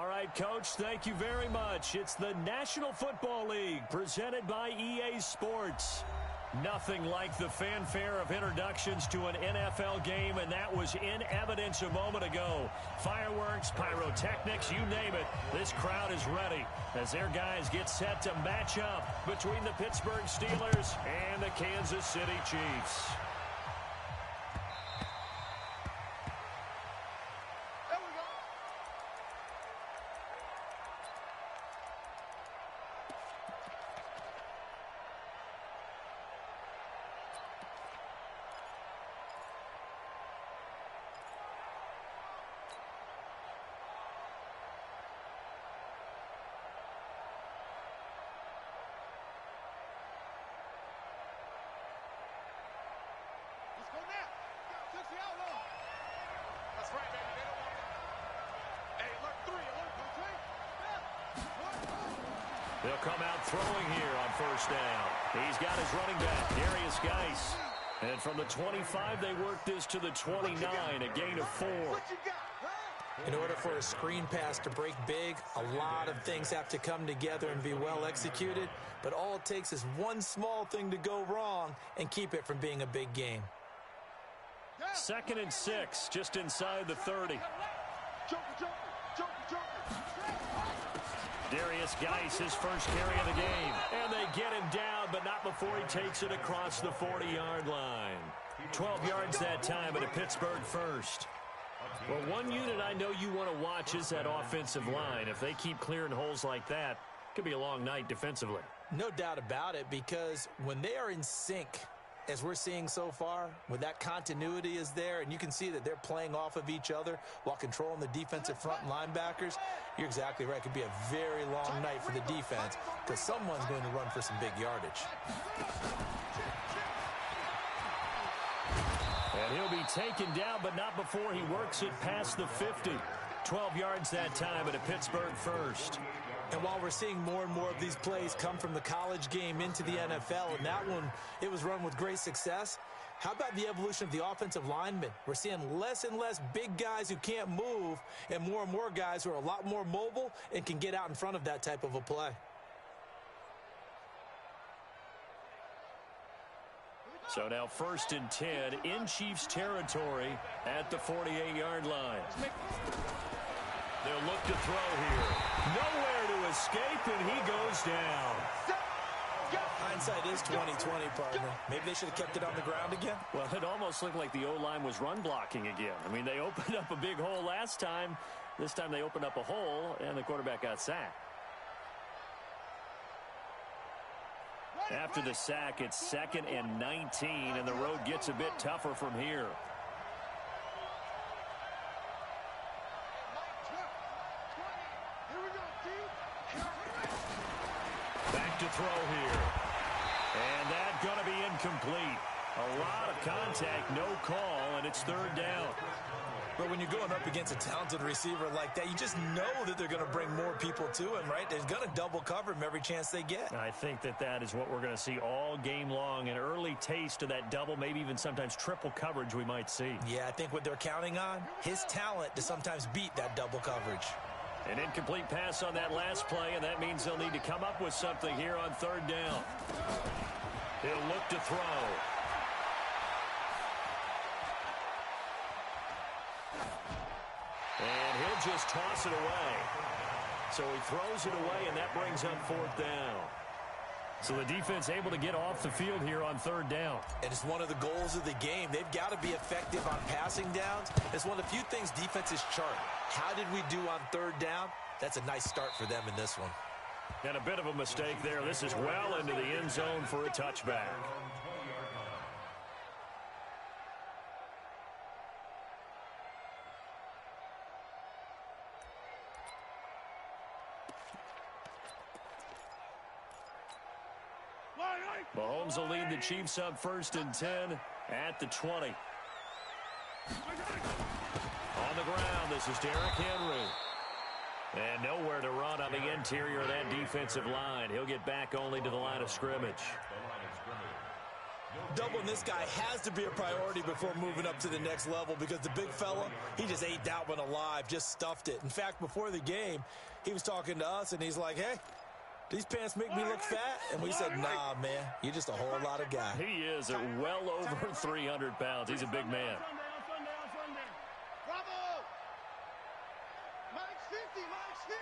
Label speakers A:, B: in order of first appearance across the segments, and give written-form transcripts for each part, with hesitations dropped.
A: All right, Coach, thank you very much. It's the National Football League presented by EA Sports. Nothing like the fanfare of introductions to an NFL game, and that was in evidence a moment ago. Fireworks, pyrotechnics, you name it. This crowd is ready as their guys get set to match up between the Pittsburgh Steelers and the Kansas City Chiefs. They'll come out throwing here on first down. He's got his running back, Darius Geis. And from the 25, they work this to the 29, a gain of 4.
B: In order for a screen pass to break big, a lot of things have to come together and be well executed. But all it takes is one small thing to go wrong and keep it from being a big game.
A: 2nd and 6, just inside the 30. Darius Geis, his first carry of the game. And they get him down, but not before he takes it across the 40-yard line. 12 yards that time, and a Pittsburgh first. Well, one unit I know you want to watch is that offensive line. If they keep clearing holes like that, it could be a long night defensively.
B: No doubt about it, because when they are in sync, as we're seeing so far, when that continuity is there and you can see that they're playing off of each other while controlling the defensive front linebackers, you're exactly right. It could be a very long night for the defense because someone's going to run for some big yardage.
A: And he'll be taken down, but not before he works it past the 50. 12 yards that time, and a Pittsburgh first.
B: And while we're seeing more and more of these plays come from the college game into the NFL, and that one, it was run with great success, how about the evolution of the offensive linemen? We're seeing less and less big guys who can't move and more guys who are a lot more mobile and can get out in front of that type of a play.
A: So now 1st and 10 in Chiefs territory at the 48-yard line. They'll look to throw here. Nowhere to escape, and he goes down.
B: Hindsight is 20/20, partner. Maybe they should have kept it on the ground again.
A: Well, it almost looked like the O-line was run blocking again. I mean, they opened up a big hole last time. This time they opened up a hole, and the quarterback got sacked. After the sack, it's 2nd and 19, and the road gets a bit tougher from here. Back to throw here. And that's going to be incomplete. A lot of contact, no call, and it's 3rd down.
B: But when you're going up against a talented receiver like that, you just know that they're going to bring more people to him, right? They're going to double cover him every chance they get.
A: I think that is what we're going to see all game long. An early taste of that double, maybe even sometimes triple coverage we might see.
B: Yeah, I think what they're counting on, his talent to sometimes beat that double coverage.
A: An incomplete pass on that last play, and that means they'll need to come up with something here on 3rd down. He'll look to throw. And he'll just toss it away. So he throws it away, and that brings up 4th down. So the defense able to get off the field here on 3rd down.
B: And it's one of the goals of the game. They've got to be effective on passing downs. It's one of the few things defenses chart. How did we do on 3rd down? That's a nice start for them in this one.
A: And a bit of a mistake there. This is well into the end zone for a touchback. Mahomes will lead the Chiefs up 1st and 10 at the 20. On the ground, this is Derrick Henry. And nowhere to run on the interior of that defensive line. He'll get back only to the line of scrimmage.
B: Doubling this guy has to be a priority before moving up to the next level because the big fella, he just ate that one alive, just stuffed it. In fact, before the game, he was talking to us, and he's like, hey, these pants make me look fat? And we said, nah, man, you're just a whole lot of guy.
A: He is at well over 300 pounds. He's a big man.
C: Bravo! Max 50, Max 50.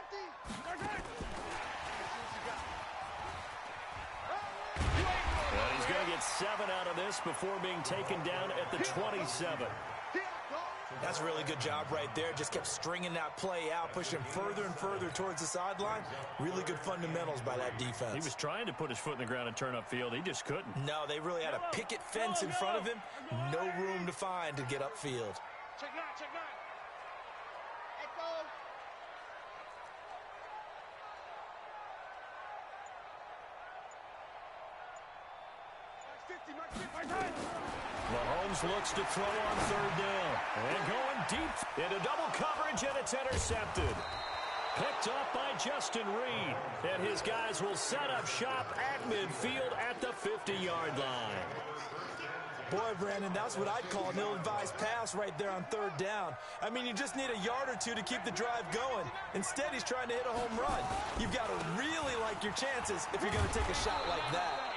A: Well, he's going to get 7 out of this before being taken down at the 27.
B: That's a really good job right there. Just kept stringing that play out, pushing further and further towards the sideline. Really good fundamentals by that defense.
A: He was trying to put his foot in the ground and turn upfield. He just couldn't.
B: No, they really had a picket fence in front of him. No room to find to get upfield.
C: Check nine, check nine. Echo. Max 50, Max 50.
A: Mahomes looks to throw on third down. And going deep into double coverage, and it's intercepted. Picked up by Justin Reed. And his guys will set up shop at midfield at the 50-yard line.
B: Boy, Brandon, that's what I'd call an ill-advised pass right there on third down. I mean, you just need a yard or two to keep the drive going. Instead, he's trying to hit a home run. You've got to really like your chances if you're going to take a shot like that.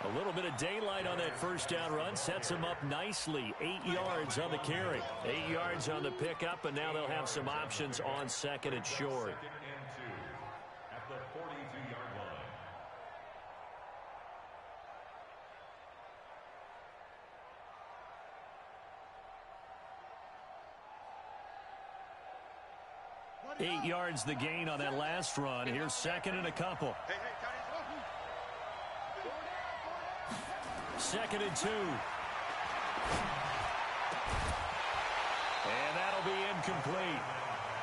A: A little bit of daylight on that first down run sets him up nicely. 8 yards on the carry. 8 yards on the pickup, and now they'll have some options on second and short.
D: At the 42-yard line.
A: Eight yards the gain on that last run. Here's second and a couple.
C: Hey, Tony.
A: Second and 2. And that'll be incomplete.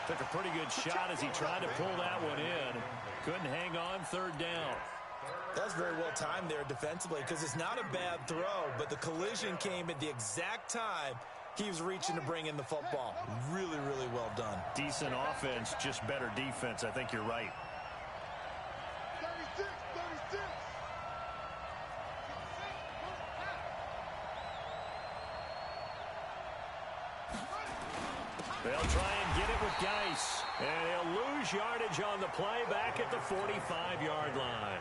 A: Took a pretty good shot as he tried to pull that one in. Couldn't hang on third down.
B: That's very well timed there defensively because it's not a bad throw, but the collision came at the exact time he was reaching to bring in the football. Really, really well done.
A: Decent offense, just better defense. I think you're right.
C: 36, 36.
A: They'll try and get it with Geis. And he'll lose yardage on the play back at the 45-yard line.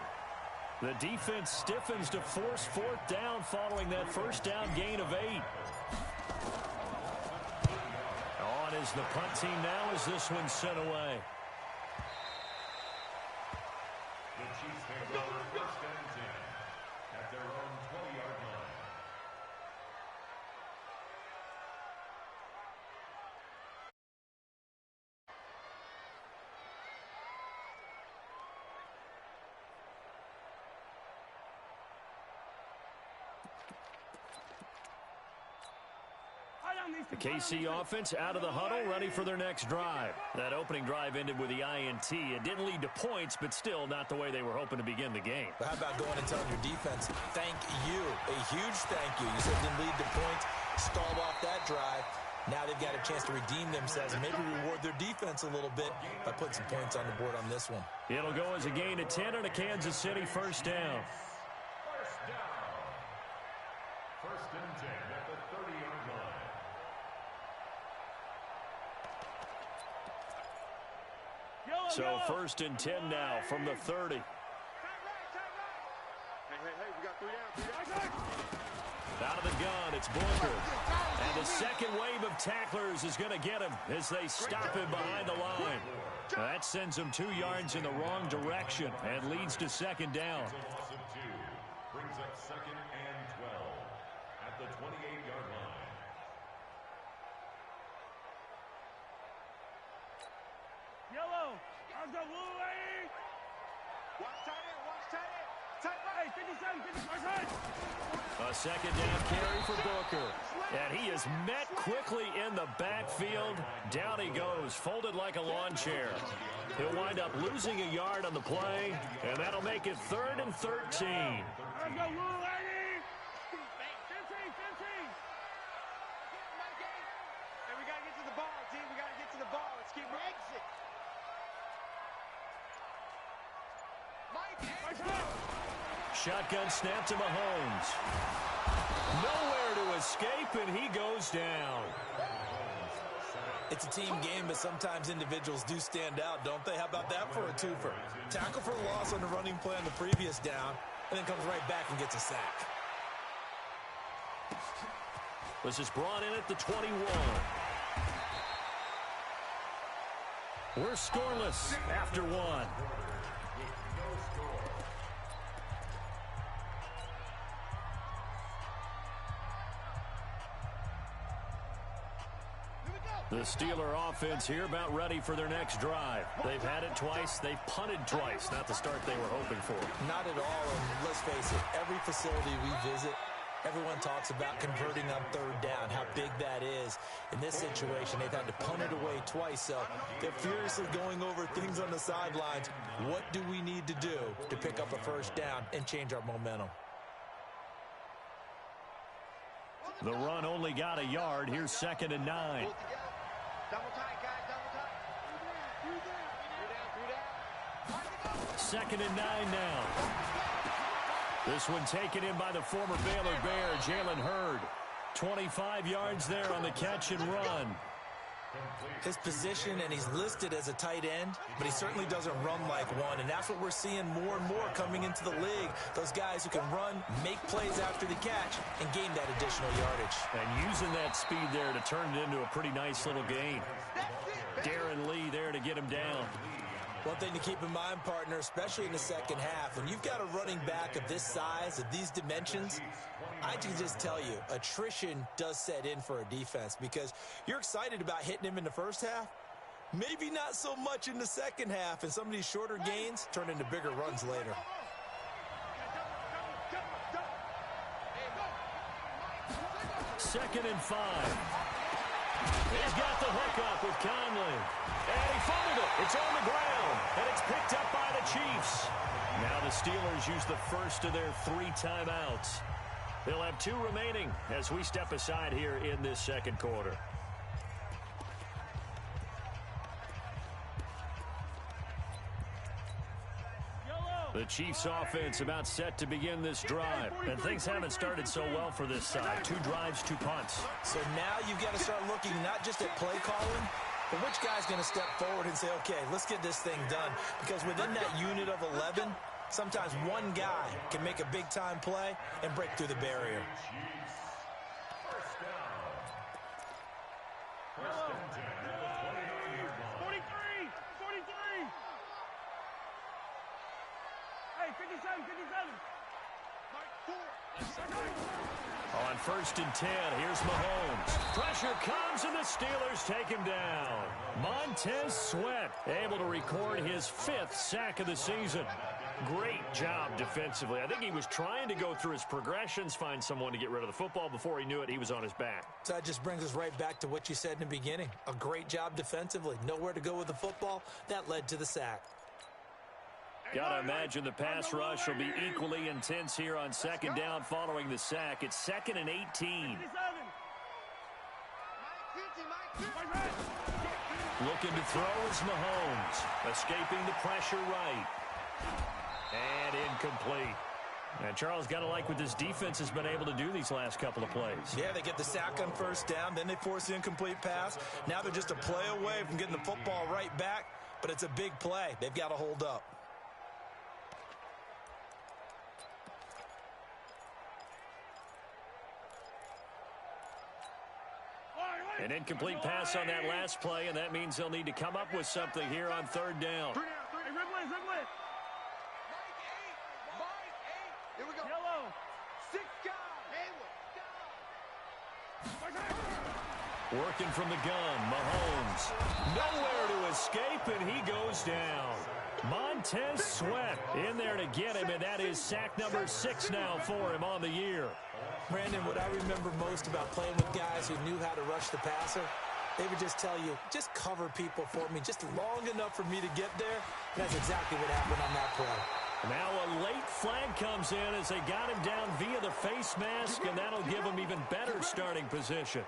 A: The defense stiffens to force fourth down following that first down gain of 8. On is the punt team now as this one's sent away.
D: The Chiefs take over first and 10 at their own 20-yard line.
A: The KC offense out of the huddle, ready for their next drive. That opening drive ended with the INT. It didn't lead to points, but still not the way they were hoping to begin the game.
B: But how about going and telling your defense, thank you, a huge thank you. You said it didn't lead to points, stalled off that drive. Now they've got a chance to redeem themselves and maybe reward their defense a little bit by putting some points on the board on this one.
A: It'll go as a gain of 10 on a Kansas City first down.
D: First down. First and 10 at the 30-yard line.
A: So first and 10 now from the 30.
C: Hey, we got 3 down.
A: Out of the gun, it's Booker. And the second wave of tacklers is going to get him as they stop him behind the line. That sends him 2 yards in the wrong direction and leads to second down.
D: It's a loss of 2. Brings up second and 12 at the 28-yard line.
C: Yellow. How's the blue lady? Watch tight end. Watch tight end. Tight right. 57, 55 right.
A: A second down carry for Booker. And he is met quickly in the backfield. Down he goes, folded like a lawn chair. He'll wind up losing a yard on the play, and that'll make it 3rd and 13.
C: How's the blue lady? 15. Hey, we got to get to the ball, team. We got to get to the ball. Let's keep exit. Mike,
A: Shotgun snap to Mahomes. Nowhere to escape, and he goes down.
B: It's a team game, but sometimes individuals do stand out, don't they? How about that for a twofer? Tackle for loss on the running play on the previous down, and then comes right back and gets a sack.
A: This is brought in at the 21. We're scoreless after one. The Steeler offense here about ready for their next drive. They've had it twice. They've punted twice. Not the start they were hoping for.
B: Not at all, and let's face it, every facility we visit, everyone talks about converting on third down, how big that is. In this situation, they've had to punt it away twice, so they're furiously going over things on the sidelines. What do we need to do to pick up a first down and change our momentum?
A: The run only got a yard. Here's 2nd and 9.
C: Double tight, guys, double tight.
A: 2nd and 9 now. This one taken in by the former Baylor Bear, Jalen Hurd. 25 yards there on the catch and run.
B: His position, and he's listed as a tight end, but he certainly doesn't run like one, and that's what we're seeing more and more coming into the league. Those guys who can run, make plays after the catch, and gain that additional yardage.
A: And using that speed there to turn it into a pretty nice little gain. Darren Lee there to get him down.
B: One thing to keep in mind, partner, especially in the second half, when you've got a running back of this size, of these dimensions, I can just tell you, attrition does set in for a defense because you're excited about hitting him in the first half. Maybe not so much in the second half, and some of these shorter gains turn into bigger runs later.
A: Second and 5. He's got the hook up with Conley. And he fumbled it. It's on the ground. And it's picked up by the Chiefs. Now the Steelers use the first of their 3 timeouts. They'll have 2 remaining as we step aside here in this second quarter. The Chiefs offense about set to begin this drive. And things haven't started so well for this side. 2 drives, 2 punts.
B: So now you've got to start looking not just at play calling, but which guy's going to step forward and say, okay, let's get this thing done. Because within that unit of 11, sometimes one guy can make a big-time play and break through the barrier.
A: On 1st and 10, here's Mahomes. Pressure comes, and the Steelers take him down. Montez Sweat able to record his 5th sack of the season. Great job defensively. I think he was trying to go through his progressions, find someone to get rid of the football. Before he knew it, he was on his back.
B: So that just brings us right back to what you said in the beginning. A great job defensively. Nowhere to go with the football. That led to the sack.
A: Gotta imagine the pass rush will be equally intense here on 2nd down following the sack. It's 2nd and 18. Looking to throw is Mahomes. Escaping the pressure right. And incomplete. And Charles, got to like what this defense has been able to do these last couple of plays.
B: Yeah, they get the sack on 1st down, then they force the incomplete pass. Now they're just a play away from getting the football right back, but it's a big play. They've got to hold up.
A: An incomplete pass on that last play, and that means they'll need to come up with something here on 3rd down.
C: Here we go. Yellow. 6 guys.
A: Working from the gun, Mahomes. Nowhere to escape, and he goes down. Montez Sweat in there to get him, and that is sack number 6 now for him on the year.
B: Brandon, what I remember most about playing with guys who knew how to rush the passer, they would just tell you, just cover people for me, just long enough for me to get there. And that's exactly what happened on that play.
A: Now a late flag comes in as they got him down via the face mask, and that'll give him even better starting position.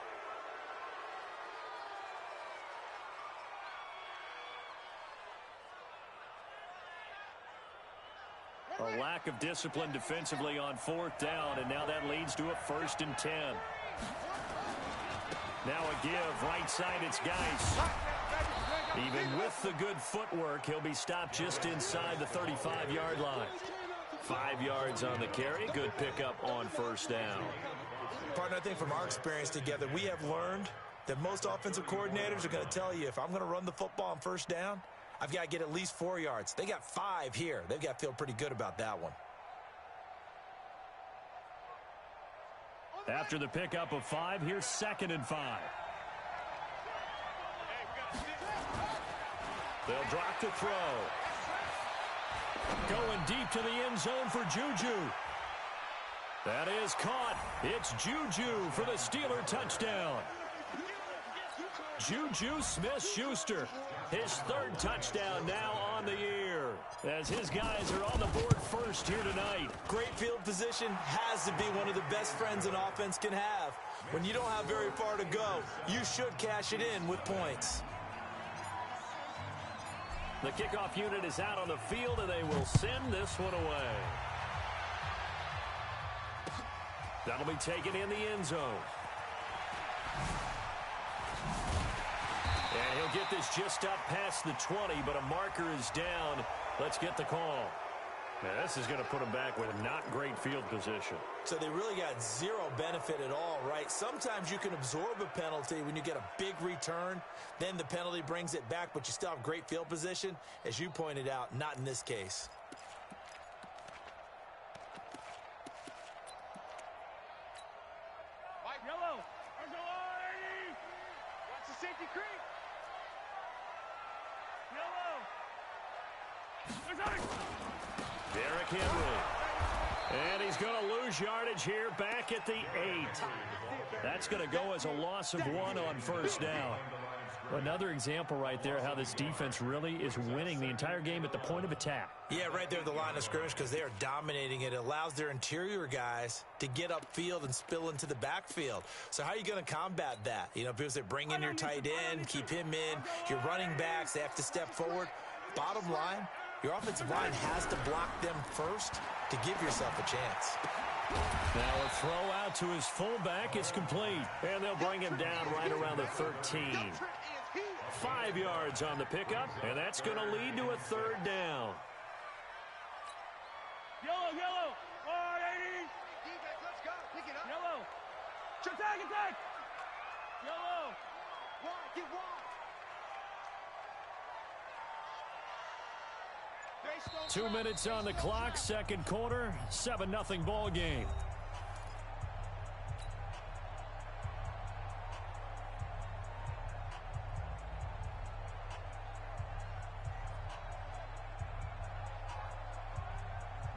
A: A lack of discipline defensively on 4th down, and now that leads to a 1st and 10. Now a give, right side, it's Geis. Even with the good footwork, he'll be stopped just inside the 35-yard line. 5 yards on the carry, good pickup on 1st down.
B: Partner, I think from our experience together, we have learned that most offensive coordinators are going to tell you, if I'm going to run the football on 1st down, I've got to get at least 4 yards. They got 5 here. They've got to feel pretty good about that one.
A: After the pickup of 5, here's 2nd and 5. They'll drop to throw. Going deep to the end zone for Juju. That is caught. It's Juju for the Steeler touchdown. Juju Smith-Schuster, his 3rd touchdown now on the year, as his guys are on the board first here tonight.
B: Great field position has to be one of the best friends an offense can have. When you don't have very far to go, you should cash it in with points.
A: The kickoff unit is out on the field, and they will send this one away. That'll be taken in the end zone. And he'll get this just up past the 20, but a marker is down. Let's get the call. Now, this is going to put them back with not great field position.
B: So they really got zero benefit at all, right? Sometimes you can absorb a penalty when you get a big return. Then the penalty brings it back, but you still have great field position. As you pointed out, not in this case.
C: Yellow. Watch the safety creep. Yellow.
A: Derrick Henry. And he's going to lose yardage here back at the 8. That's going to go as a loss of 1 on 1st down. Another example right there how this defense really is winning the entire game at the point of attack.
B: Yeah, right there at the line of scrimmage, because they are dominating it. It allows their interior guys to get upfield and spill into the backfield. So how are you going to combat that? You know, because they bring in your tight end, keep him in. Your running backs, they have to step forward. Bottom line, your offensive line has to block them first to give yourself a chance.
A: Now a throw out to his fullback is complete. And they'll bring him down right around the 13. 5 yards on the pickup, and that's going to lead to a 3rd down.
C: Yellow. 180. Defense, let's go. Pick it up. Yellow. Attack. Yellow. Wide, get wide.
A: 2 minutes on the clock, 2nd quarter, 7-0 ball game.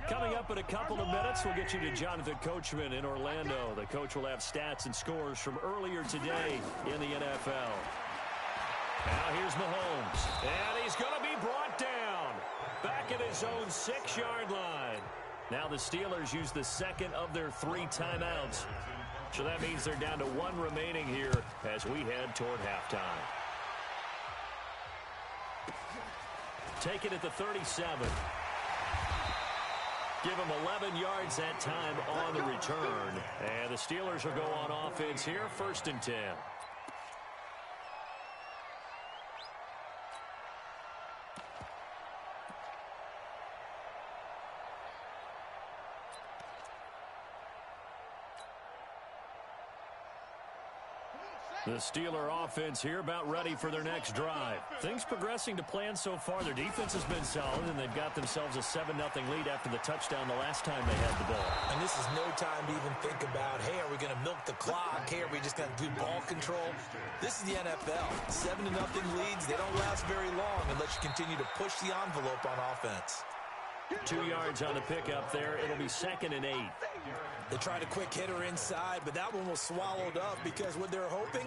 A: Coming up in a couple of minutes, we'll get you to Jonathan Coachman in Orlando. The coach will have stats and scores from earlier today in the NFL. Now here's Mahomes, and he's going to be brought down back at his own 6-yard line. Now the Steelers use the 2nd of their 3 timeouts. So that means they're down to 1 remaining here as we head toward halftime. Take it at the 37. Give him 11 yards that time on the return. And the Steelers will go on offense here, 1st and 10. The Steeler offense here about ready for their next drive. Things progressing to plan so far. Their defense has been solid, and they've got themselves a 7-0 lead after the touchdown the last time they had the ball.
B: And this is no time to even think about, hey, are we going to milk the clock? Hey, are we just going to do ball control? This is the NFL. 7-0 leads, they don't last very long unless you continue to push the envelope on offense.
A: 2 yards on the pickup there. It'll be 2nd and 8.
B: They tried a quick hitter inside, but that one was swallowed up because what they're hoping,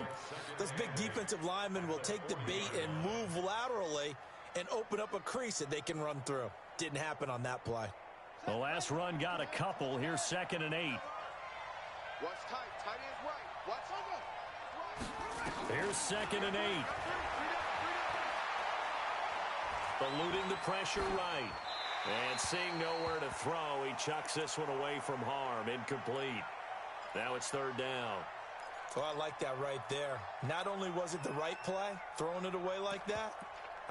B: those big defensive linemen will take the bait and move laterally and open up a crease that they can run through. Didn't happen on that play.
A: The last run got a couple. Here's 2nd and 8.
C: Watch tight. Tight ends right. Watch.
A: Here's 2nd and 8. Eluding the pressure right. And seeing nowhere to throw, he chucks this one away from harm. Incomplete. Now it's third down.
B: Well, I like that right there. Not only was it the right play, throwing it away like that,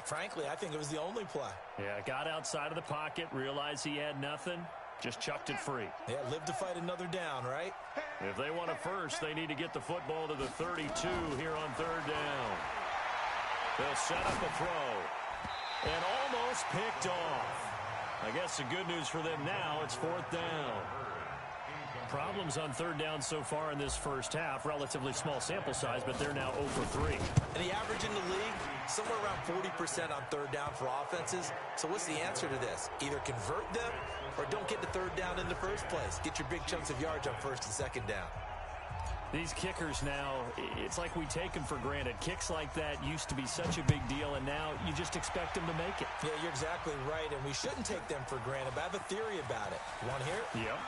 B: frankly, I think it was the only play.
A: Yeah, got outside of the pocket, realized he had nothing, just chucked it free.
B: Yeah, live to fight another down, right?
A: If they want a first, they need to get the football to the 32 here on third down. They'll set up a throw. And almost picked off. I guess the good news for them now, it's fourth down. Problems on third down so far in this first half. Relatively small sample size, but they're now 0 for 3.
B: And the average in the league, somewhere around 40% on third down for offenses. So what's the answer to this? Either convert them or don't get the third down in the first place. Get your big chunks of yards on first and second down.
A: These kickers now, it's like we take them for granted. Kicks like that used to be such a big deal, and now you just expect them to make it.
B: Yeah, you're exactly right, and we shouldn't take them for granted, but I have a theory about it. You want to hear it?
A: Yep.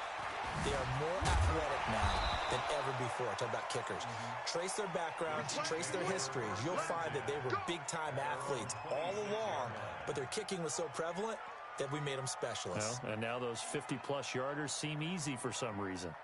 B: They are more athletic now than ever before. Talk about kickers. Trace their backgrounds, trace their histories. You'll find that they were big-time athletes all along, but their kicking was so prevalent that we made them specialists.
A: Well, and now those 50-plus yarders seem easy for some reason.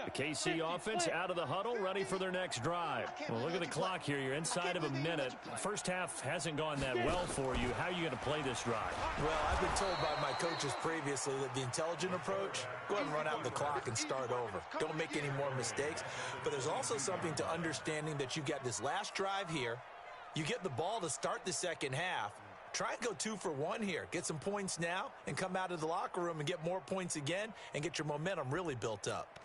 A: The KC offense out of the huddle, ready for their next drive. Well, look at the clock here. You're inside of a minute. First half hasn't gone that well for you. How are you going to play this drive?
B: Well, I've been told by my coaches previously that the intelligent approach, go ahead and run out the clock and start over. Don't make any more mistakes. But there's also something to understanding that you got this last drive here. You get the ball to start the second half. Try and go 2 for 1 here. Get some points now and come out of the locker room and get more points again and get your momentum really built up.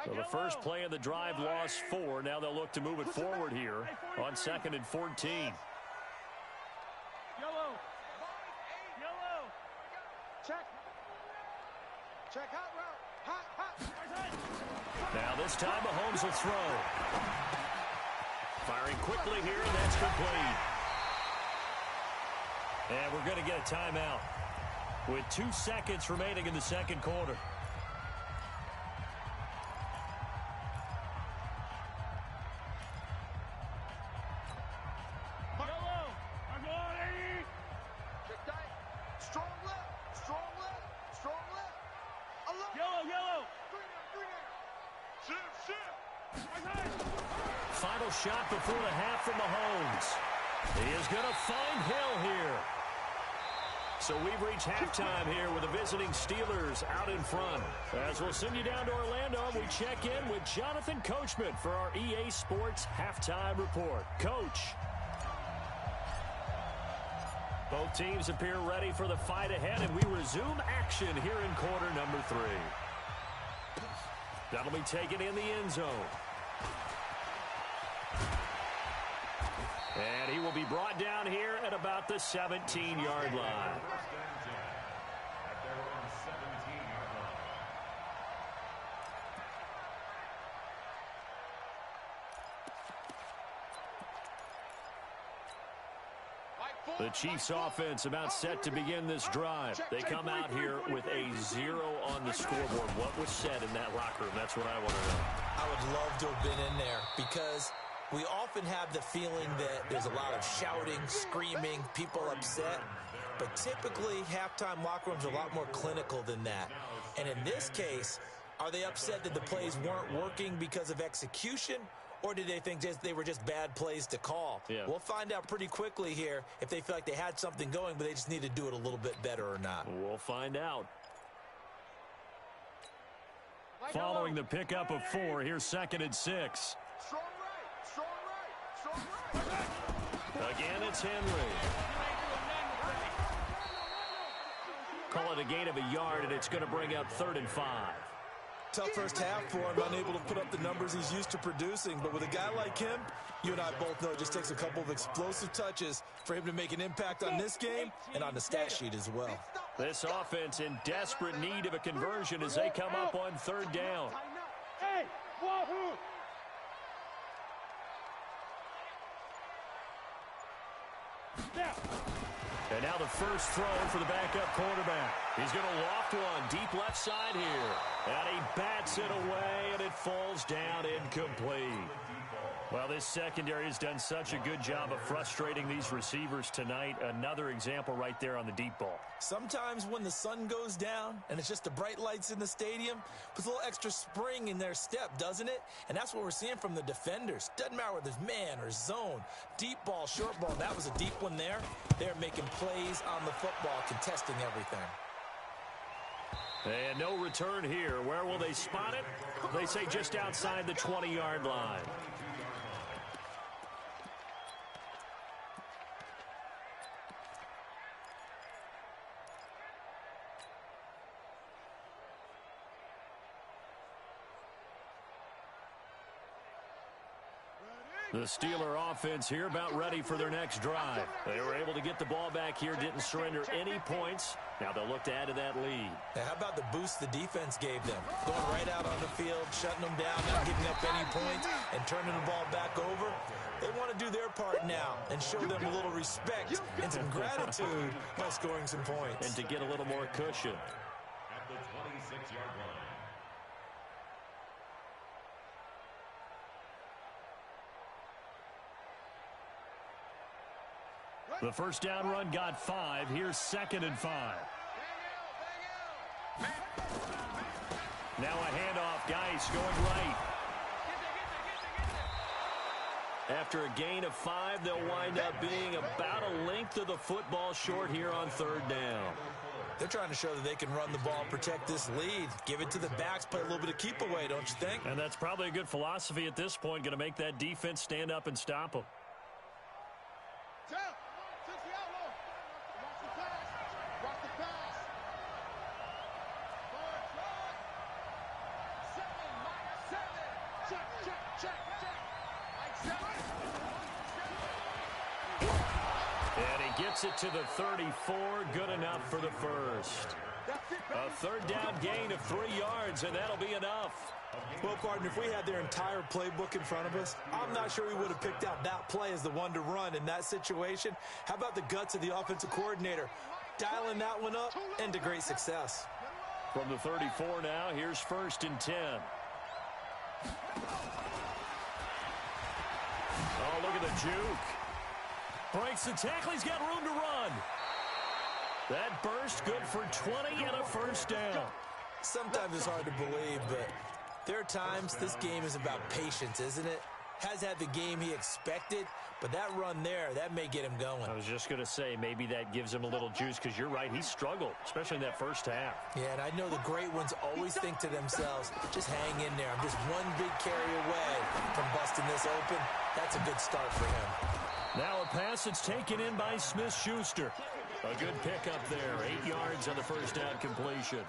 A: So the first play of the drive lost 4. Now they'll look to move it forward here on 2nd and 14.
C: Yellow. Check. Hot route. Hot.
A: Now this time Mahomes will throw. Firing quickly here, and that's complete. And we're going to get a timeout with 2 seconds remaining in the second quarter. Final shot before the half from Mahomes. He is going to find Hill here. So we've reached halftime here with the visiting Steelers out in front. As we'll send you down to Orlando, we check in with Jonathan Coachman for our EA Sports Halftime Report. Coach. Both teams appear ready for the fight ahead, and we resume action here in quarter number 3. That'll be taken in the end zone. And he will be brought down here at about the 17-yard line. The Chiefs offense about set to begin this drive. They come out here with a 0 on the scoreboard. What was said in that locker room? That's what I want to know.
B: I would love to have been in there because we often have the feeling that there's a lot of shouting, screaming, people upset. But typically, halftime locker rooms are a lot more clinical than that. And in this case, are they upset that the plays weren't working because of execution? Or did they think they were just bad plays to call?
A: Yeah.
B: We'll find out pretty quickly here if they feel like they had something going, but they just need to do it a little bit better or not.
A: We'll find out. Following the pickup of 4, here's 2nd and 6. Again, it's Henry. Call it a gain of a yard, and it's going to bring up 3rd and 5.
B: Tough first half for him, unable to put up the numbers he's used to producing. But with a guy like him, you and I both know it just takes a couple of explosive touches for him to make an impact on this game and on the stat sheet as well.
A: This offense in desperate need of a conversion as they come up on 3rd down.
C: Hey, wahoo!
A: And now the first throw for the backup quarterback. He's going to loft one deep left side here. And he bats it away, and it falls down incomplete. Well, this secondary has done such a good job of frustrating these receivers tonight. Another example right there on the deep ball.
B: Sometimes when the sun goes down and it's just the bright lights in the stadium, puts a little extra spring in their step, doesn't it? And that's what we're seeing from the defenders. Doesn't matter whether there's man or zone, deep ball, short ball. That was a deep one there. They're making plays on the football, contesting everything.
A: And no return here. Where will they spot it? They say just outside the 20-yard line. The Steeler offense here about ready for their next drive. They were able to get the ball back here, didn't surrender any points. Now they'll look to add to that lead.
B: Now, how about the boost the defense gave them? Going right out on the field, shutting them down, not giving up any points, and turning the ball back over. They want to do their part now and show them a little respect and some gratitude by scoring some points.
A: And to get a little more cushion.
D: At the 26-yard line.
A: The first down run got 5. Here's 2nd and 5. Now a handoff. Geis going right. After a gain of 5, they'll wind up being about a length of the football short here on 3rd down.
B: They're trying to show that they can run the ball, protect this lead, give it to the backs, play a little bit of keep away, don't you think?
A: And that's probably a good philosophy at this point, going to make that defense stand up and stop them. And he gets it to the 34, good enough for the first. A 3rd down gain of 3 yards, and that'll be enough.
B: Well, partner, if we had their entire playbook in front of us, I'm not sure we would have picked out that play as the one to run in that situation. How about the guts of the offensive coordinator? Dialing that one up and to great success.
A: From the 34 now, here's 1st and 10. Oh, look at the juke. Breaks the tackle. He's got room to run. That burst good for 20 and a first down.
B: Sometimes it's hard to believe, but there are times this game is about patience, isn't it? Has had the game he expected, but that run there, that may get him going.
A: I was just going to say, maybe that gives him a little juice, because you're right, he struggled, especially in that first half.
B: Yeah, and I know the great ones always think to themselves, just hang in there. I'm just one big carry away from busting this open. That's a good start for him.
A: Now a pass that's taken in by Smith-Schuster. A good pickup there, 8 yards on the first down completion.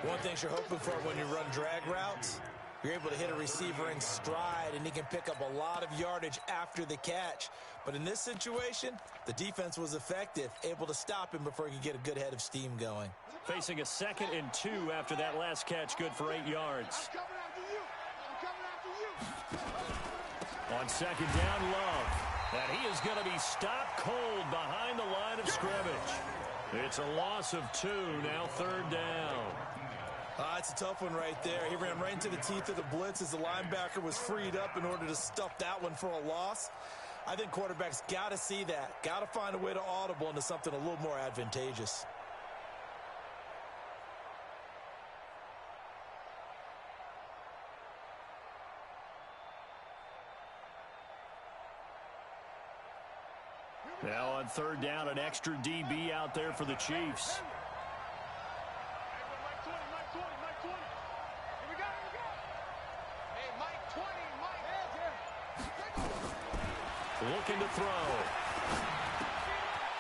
B: One thing you're hoping for when you run drag routes, you're able to hit a receiver in stride, and he can pick up a lot of yardage after the catch. But in this situation, the defense was effective, able to stop him before he could get a good head of steam going.
A: Facing a 2nd and 2 after that last catch, good for 8 yards. On 2nd down, Love. And he is going to be stopped cold behind the line of scrimmage. It's a loss of 2, now 3rd down.
B: It's a tough one right there. He ran right into the teeth of the blitz as the linebacker was freed up in order to stuff that one for a loss. I think quarterbacks got to see that. Got to find a way to audible into something a little more advantageous.
A: Now on 3rd down, an extra DB out there for the Chiefs. Looking to throw.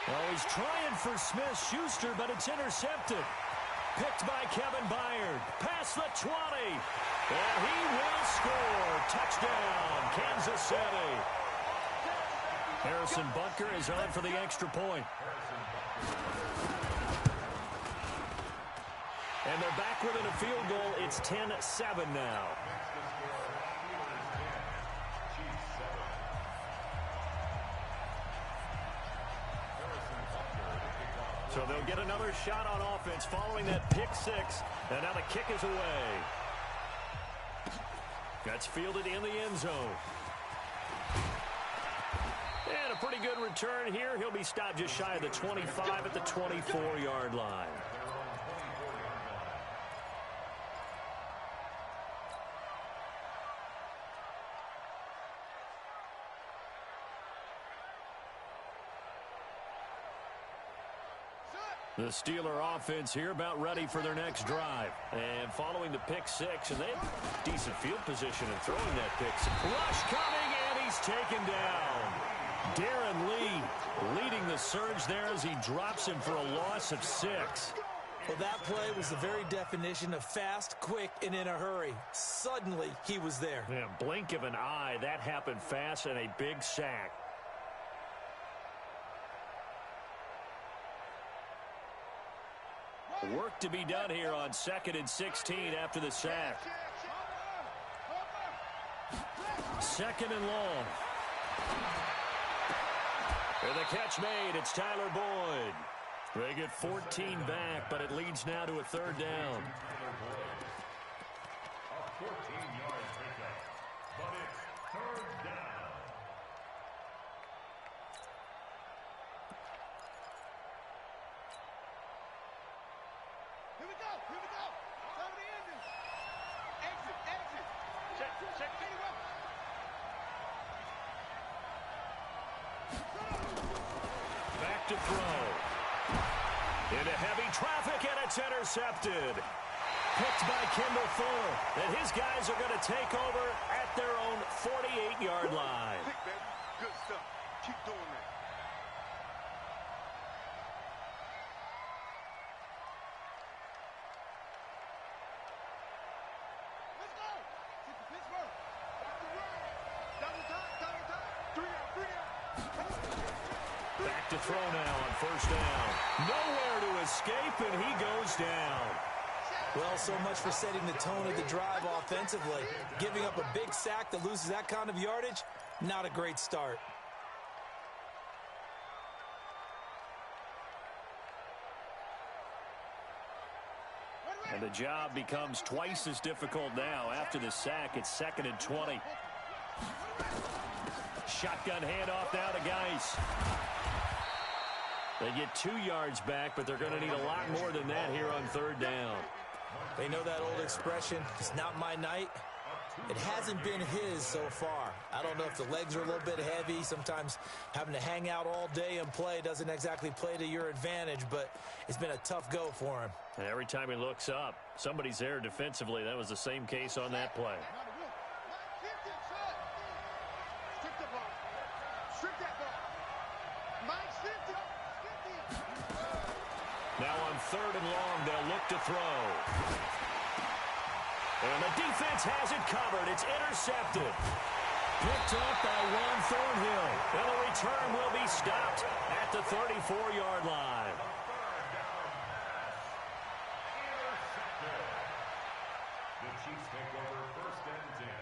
A: Oh, he's trying for Smith-Schuster, but it's intercepted. Picked by Kevin Byard. Past the 20. And he will score. Touchdown, Kansas City. Harrison Butker is on for the extra point. And they're back within a field goal. It's 10-7 now. So they'll get another shot on offense following that pick six. And now the kick is away. That's fielded in the end zone. And a pretty good return here. He'll be stopped just shy of the 25 at the 24-yard line. The Steeler offense here about ready for their next drive. And following the pick six, and they have decent field position in throwing that pick six. Rush coming, and he's taken down. Darren Lee leading the surge there as he drops him for a loss of 6.
B: Well, that play was the very definition of fast, quick, and in a hurry. Suddenly, he was there.
A: Yeah, blink of an eye, that happened fast, and a big sack. Work to be done here on 2nd and 16 after the sack. 2nd and long. And the catch made. It's Tyler Boyd. They get 14 back, but it leads now to a 3rd down.
D: A 14-yard pickup, but it's 3rd down.
C: Here we go. Here we go. Time to end this. Exit. Exit. Check.
A: Back to throw. Into heavy traffic, and it's intercepted. Picked by Kendall Fuller. And his guys are going to take over at their own 48-yard line.
C: Pick, baby. Good stuff. Keep doing that. Let's go. Take the Pittsburgh. Off the run. Double time. 3 out.
A: Back to throw now on 1st down. Nowhere to escape, and he goes down.
B: Well, so much for setting the tone of the drive offensively. Giving up a big sack that loses that kind of yardage, not a great start.
A: And the job becomes twice as difficult now. After the sack, it's 2nd and 20. Shotgun handoff now to Geis. They get 2 yards back, but they're going to need a lot more than that here on 3rd down.
B: They know that old expression, it's not my night. It hasn't been his so far. I don't know if the legs are a little bit heavy. Sometimes having to hang out all day and play doesn't exactly play to your advantage, but it's been a tough go for him.
A: And every time he looks up, somebody's there defensively. That was the same case on that play.
C: Strip the ball. Strip that ball. Mike, strip it.
A: Now on 3rd and long, they'll look to throw. And the defense has it covered. It's intercepted. Picked up by Juan Thornhill. And the return will be stopped at the 34-yard line.
D: The Chiefs take over 1st and 10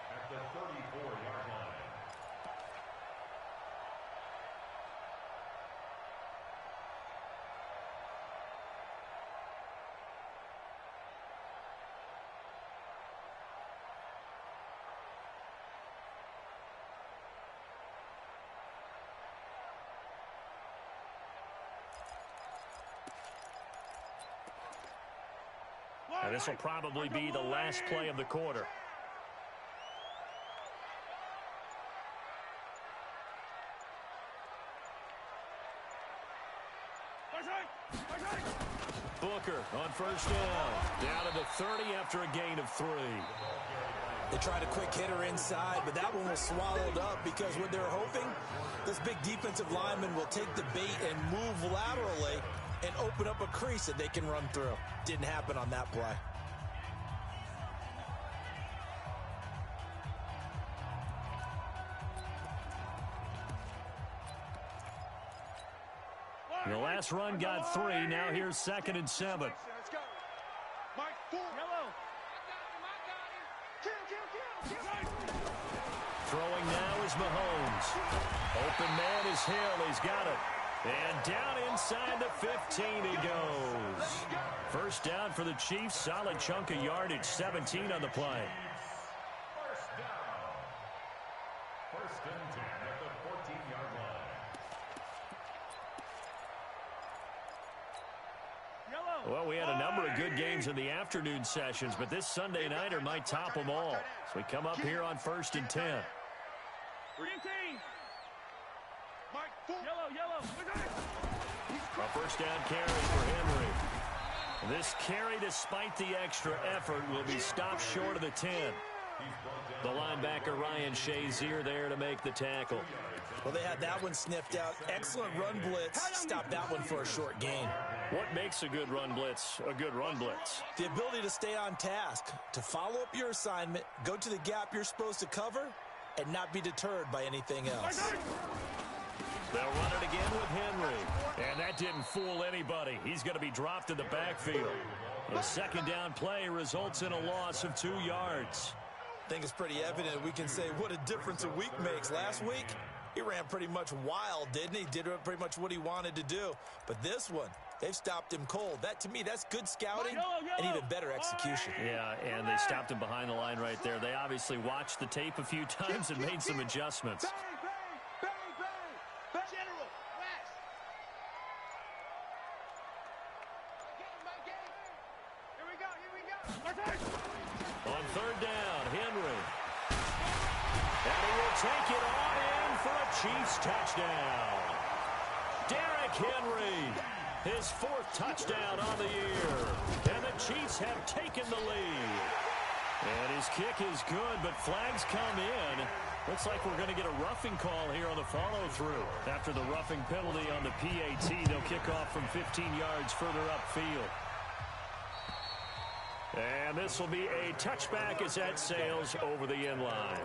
D: at the 34-yard line.
A: And this will probably be the last play of the quarter. Booker on 1st down. Down to the 30 after a gain of 3.
B: They tried a quick hitter inside, but that one was swallowed up because what they're hoping, this big defensive lineman will take the bait and move laterally and open up a crease that they can run through. Didn't happen on that play.
A: The last run got 3. Now here's 2nd and 7.
C: Let's go. Mike, 4. Yellow. Kill.
A: Throwing now is Mahomes. Open man is Hill. He's got it. And down inside the 15 he goes. First down for the Chiefs. Solid chunk of yardage. 17 on the play.
D: First down. First and 10 at the 14-yard line.
A: Well, we had a number of good games in the afternoon sessions, but this Sunday nighter might top them all. So we come up here on first and 10.
C: 15. Yellow.
A: A first down carry for Henry. This carry, despite the extra effort, will be stopped short of the 10. The linebacker Ryan Shazier there to make the tackle.
B: Well, they had that one sniffed out. Excellent run blitz. Stop that one for a short gain.
A: What makes a good run blitz a good run blitz?
B: The ability to stay on task, to follow up your assignment, go to the gap you're supposed to cover, and not be deterred by anything else.
A: They'll run it again with Henry. And that didn't fool anybody. He's going to be dropped in the backfield. A second down play results in a loss of 2 yards.
B: I think it's pretty evident we can say what a difference a week makes. Last week, he ran pretty much wild, didn't he? Did pretty much what he wanted to do. But this one, they've stopped him cold. That, to me, that's good scouting and even better execution.
A: Yeah, and they stopped him behind the line right there. They obviously watched the tape a few times and made some adjustments.
C: General, West. Here we go.
A: On third down, Henry. And he will take it on in for a Chiefs touchdown. Derrick Henry, his 4th touchdown on the year. And the Chiefs have taken the lead. And his kick is good, but flags come in. Looks like we're going to get a roughing call here on the follow-through. After the roughing penalty on the PAT, they'll kick off from 15 yards further upfield. And this will be a touchback as that sails over the end line.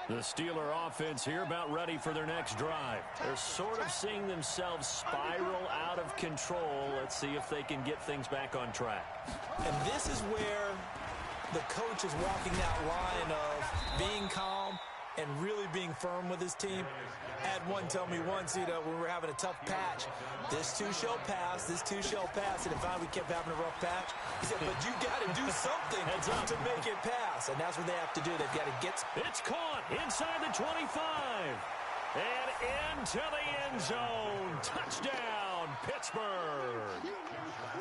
A: The Steeler offense here about ready for their next drive. They're sort of seeing themselves spiral out of control. Let's see if they can get things back on track.
B: And this is where the coach is walking that line of being calm and really being firm with his team. I had one tell me once, when we were having a tough patch, this too shall pass, this too shall pass. And if we kept having a rough patch, he said, but you got to do something to make it pass. And that's what they have to do. They've got to get.
A: It's caught inside the 25 and into the end zone. Touchdown, Pittsburgh.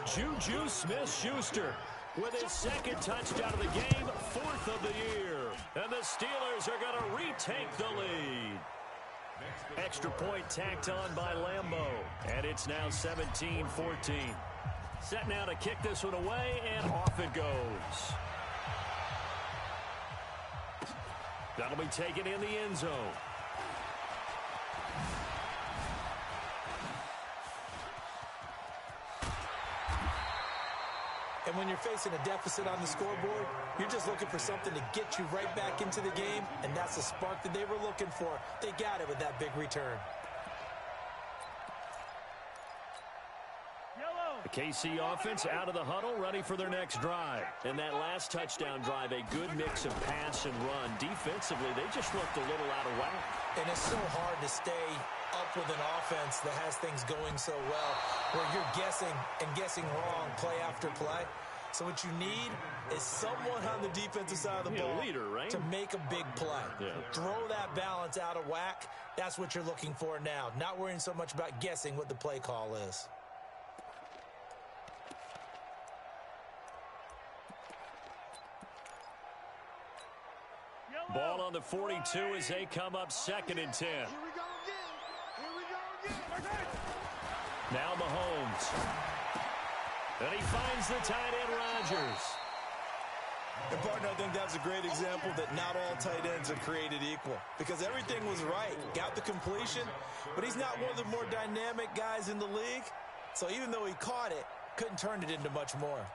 A: Juju Smith-Schuster with his 2nd touchdown of the game, 4th of the year. And the Steelers are going to retake the lead. Extra point tacked on by Lambeau. And it's now 17-14. Set now to kick this one away, and off it goes. That'll be taken in the end zone.
B: And when you're facing a deficit on the scoreboard, you're just looking for something to get you right back into the game, and that's the spark that they were looking for. They got it with that big return.
A: The KC offense out of the huddle, ready for their next drive. And that last touchdown drive, a good mix of pass and run. Defensively, they just looked a little out of whack.
B: And it's so hard to stay up with an offense that has things going so well, where you're guessing and guessing wrong play after play. So what you need is someone on the defensive side of the ball
A: leader, right?
B: to make a big play. Throw that balance out of whack. That's what you're looking for now. Not worrying so much about guessing what the play call is.
A: Ball on the 42 as they come up 2nd and 10.
C: Here we go again.
A: Now Mahomes. And he finds the tight end Rodgers.
B: And partner, I think that's a great example that not all tight ends are created equal, because everything was right. Got the completion, but he's not one of the more dynamic guys in the league. So even though he caught it, couldn't turn it into much more.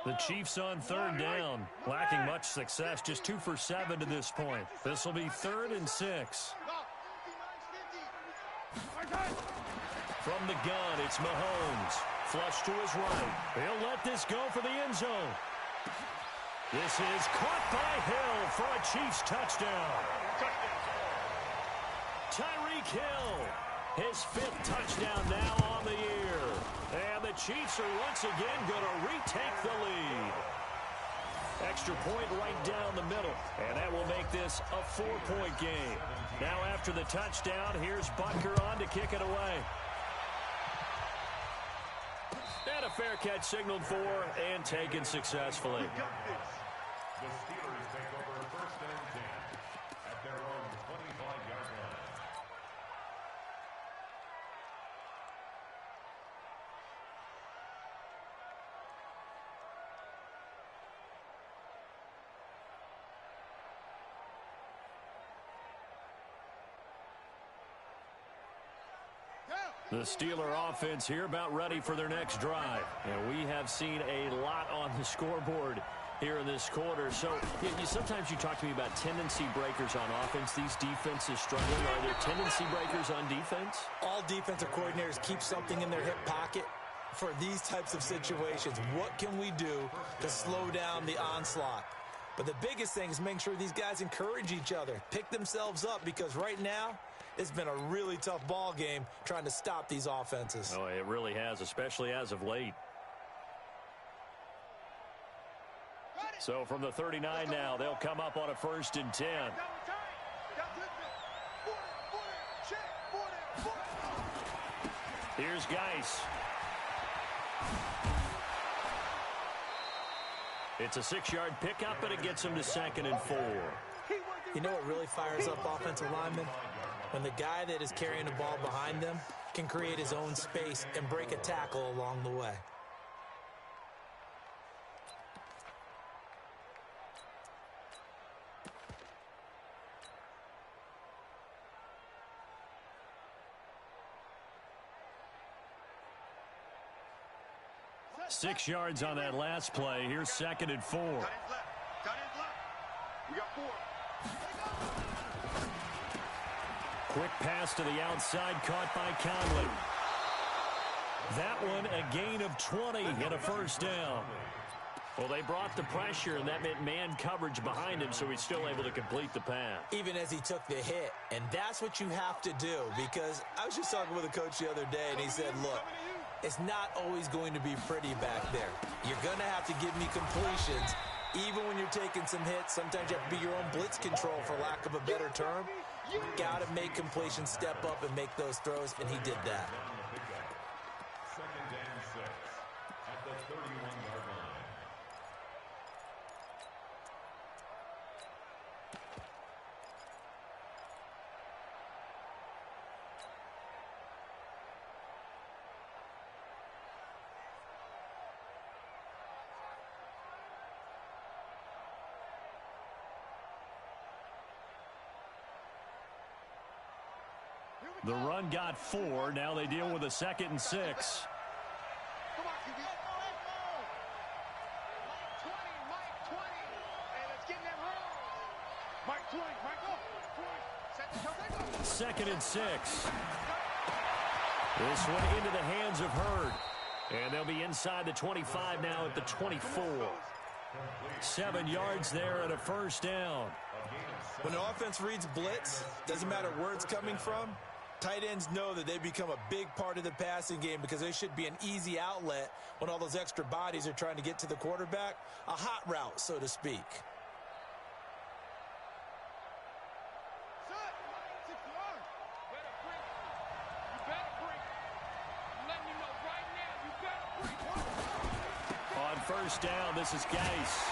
A: The Chiefs on third down, lacking much success, just 2 for 7 to this point. This will be 3rd and 6. From the gun, it's Mahomes. Flush to his right. He'll let this go for the end zone. This is caught by Hill for a Chiefs touchdown. Tyreek Hill, his 5th touchdown now on the year. And the Chiefs are once again going to retake the lead. Extra point right down the middle. And that will make this a 4-point game. Now after the touchdown, here's Butker on to kick it away. And a fair catch signaled for and taken successfully.
D: The Steelers take over 1st and 10 at their own 25-yard line.
A: The Steeler offense here about ready for their next drive. And we have seen a lot on the scoreboard here in this quarter. So sometimes you talk to me about tendency breakers on offense. These defenses struggling. Are there tendency breakers on defense?
B: All defensive coordinators keep something in their hip pocket for these types of situations. What can we do to slow down the onslaught? But the biggest thing is making sure these guys encourage each other, pick themselves up, because right now it's been a really tough ball game trying to stop these offenses.
A: Oh, it really has, especially as of late. So from the 39 now, they'll come up on a 1st and 10. Here's Geis. It's a 6-yard pickup, and it gets him to 2nd and 4.
B: You know what really fires up offensive linemen? When the guy that is carrying the ball behind them can create his own space and break a tackle along the way.
A: Six yards on that last play. Here's 2nd and 4.
C: We got 4.
A: Quick pass to the outside, caught by Conley. That one a gain of 20 and a 1st down. Well, they brought the pressure, and that meant man coverage behind him, so he's still able to complete the pass.
B: Even as he took the hit, and that's what you have to do, because I was just talking with a coach the other day, and he said, look, it's not always going to be pretty back there. You're going to have to give me completions. Even when you're taking some hits, sometimes you have to be your own blitz control, for lack of a better term. You got to make completions, step up, and make those throws, and he did that.
D: 2nd and 6 at the 31-yard line.
A: The run got 4. Now they deal with a 2nd and 6.
C: Come on, QB. Mike 20. Hey, let's get in that hole. Mike 20. Mike, go. Set the
A: 2nd and 6. This one into the hands of Hurd. And they'll be inside the 25 now at the 24. 7 yards there and a 1st down.
B: When the offense reads blitz, doesn't matter where it's coming from, tight ends know that they become a big part of the passing game, because they should be an easy outlet when all those extra bodies are trying to get to the quarterback. A hot route, so to speak.
A: On 1st down, this is Geis.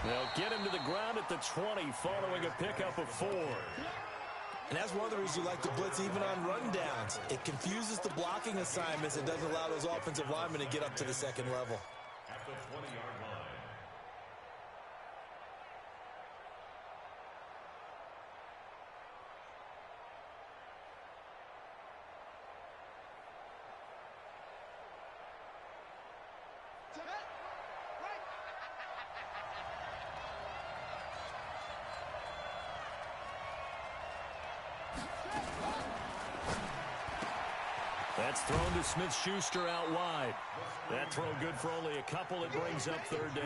A: They'll get him to the ground at the 20 following a pickup of 4.
B: And that's one of the reasons you like to blitz even on rundowns. It confuses the blocking assignments and doesn't allow those offensive linemen to get up to the 2nd level.
D: At the 20-yard line.
A: That's thrown to Smith-Schuster out wide. That throw good for only a couple. It brings up third down.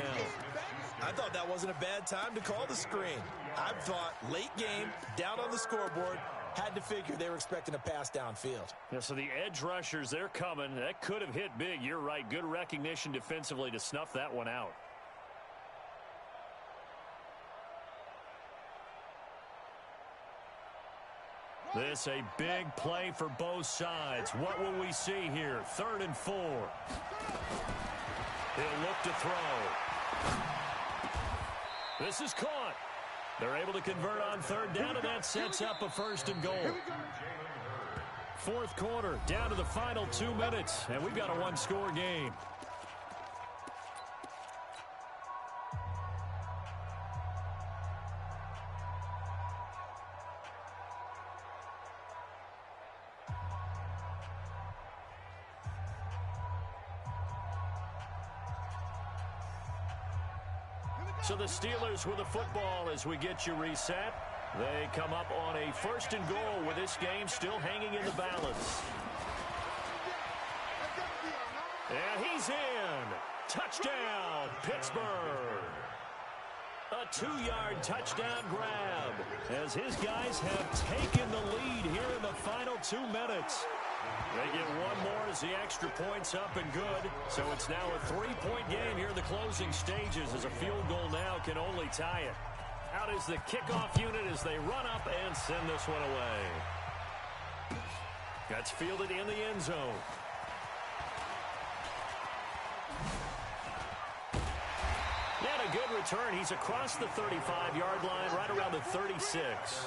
B: I thought that wasn't a bad time to call the screen. I thought late game, down on the scoreboard, had to figure they were expecting a pass downfield.
A: Yeah, so the edge rushers, they're coming. That could have hit big. You're right. Good recognition defensively to snuff that one out. This a big play for both sides. What will we see here? 3rd and 4. He'll look to throw. This is caught. They're able to convert on 3rd down, and that sets up a 1st and goal. 4th quarter, down to the final 2 minutes, and we've got a one-score game. So the Steelers with the football as we get you reset. They come up on a 1st and goal with this game still hanging in the balance. And he's in. Touchdown, Pittsburgh. A 2-yard touchdown grab as his guys have taken the lead here in the final 2 minutes. They get one more as the extra point's up and good. So it's now a 3-point game here in the closing stages as a field goal now can only tie it. Out is the kickoff unit as they run up and send this one away. That's fielded in the end zone. And a good return. He's across the 35-yard line, right around the 36.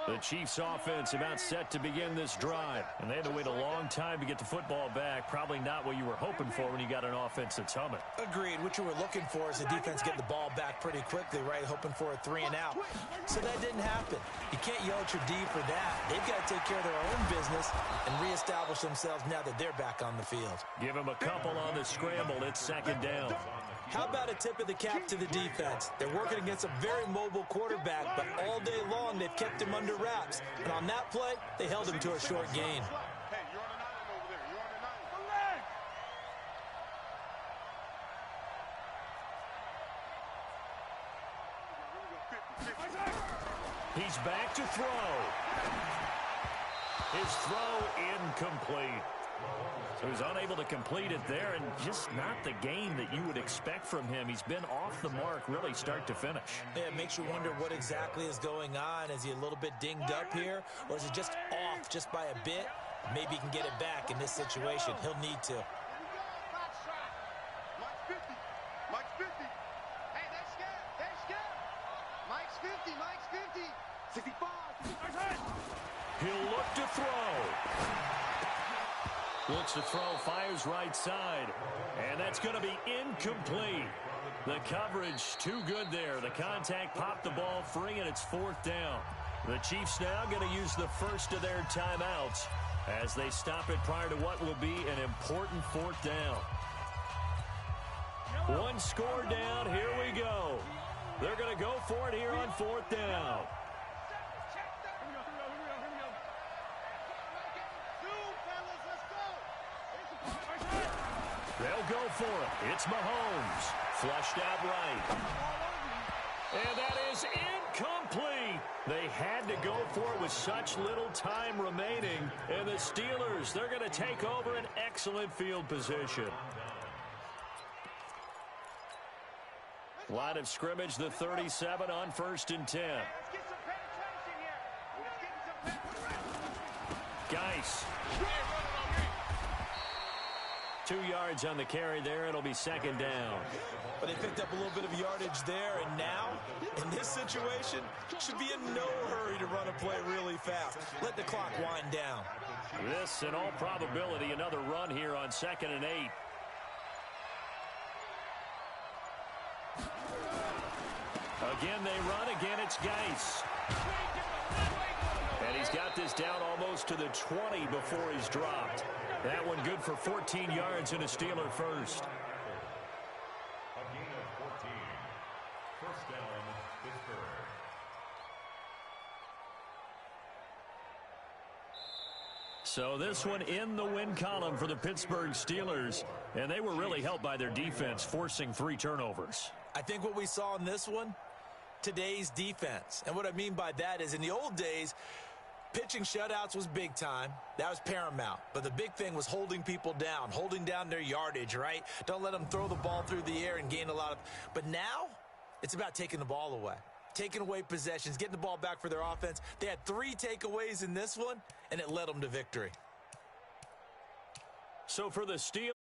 A: The Chiefs offense about set to begin this drive. And they had to wait a long time to get the football back. Probably not what you were hoping for when you got an offense that's humming.
B: Agreed. What you were looking for is the defense getting the ball back pretty quickly, right? Hoping for a 3 and out. So that didn't happen. You can't yell at your D for that. They've got to take care of their own business and reestablish themselves now that they're back on the field.
A: Give them a couple on the scramble. It's 2nd down.
B: How about a tip of the cap to the defense? They're working against a very mobile quarterback, but all day long they've kept him under wraps. And on that play, they held him to a short gain.
C: Hey, you're on an island over there. You're on an island.
A: He's back to throw. His throw incomplete. So he's unable to complete it there, and just not the game that you would expect from him. He's been off the mark really start to finish.
B: Yeah, it makes you wonder what exactly is going on. Is he a little bit dinged up here, or is he just off just by a bit? Maybe he can get it back in this situation. He'll need to.
C: Mike's 50. Mike's 50. Hey, they're scared. They're scared. Mike's 50. Mike's 50. 65.
A: He'll look to throw. Looks to throw, fires right side. And that's going to be incomplete. The coverage too good there. The contact popped the ball free, and it's 4th down. The Chiefs now going to use the first of their timeouts as they stop it prior to what will be an important 4th down. One score down. Here we go. They're going to go for it here on 4th down. They'll go for it. It's Mahomes. Flushed out right. And that is incomplete. They had to go for it with such little time remaining. And the Steelers, they're going to take over an excellent field position. Line of scrimmage, the 37 on 1st and 10. Geis. 2 yards on the carry there. It'll be 2nd down.
B: But they picked up a little bit of yardage there, and now, in this situation, should be in no hurry to run a play really fast. Let the clock wind down.
A: This, in all probability, another run here on 2nd and 8. Again, they run. Again, it's Geis. And he's got this down almost to the 20 before he's dropped. That one good for 14 yards and a Steeler first. So this one in the win column for the Pittsburgh Steelers, and they were really helped by their defense, forcing 3 turnovers.
B: I think what we saw in this one, today's defense. And what I mean by that is in the old days, pitching shutouts was big time. That was paramount. But the big thing was holding people down, holding down their yardage, right? Don't let them throw the ball through the air and gain a lot of. But now it's about taking the ball away, taking away possessions, getting the ball back for their offense. They had 3 takeaways in this one, and it led them to victory.
A: So for the Steelers,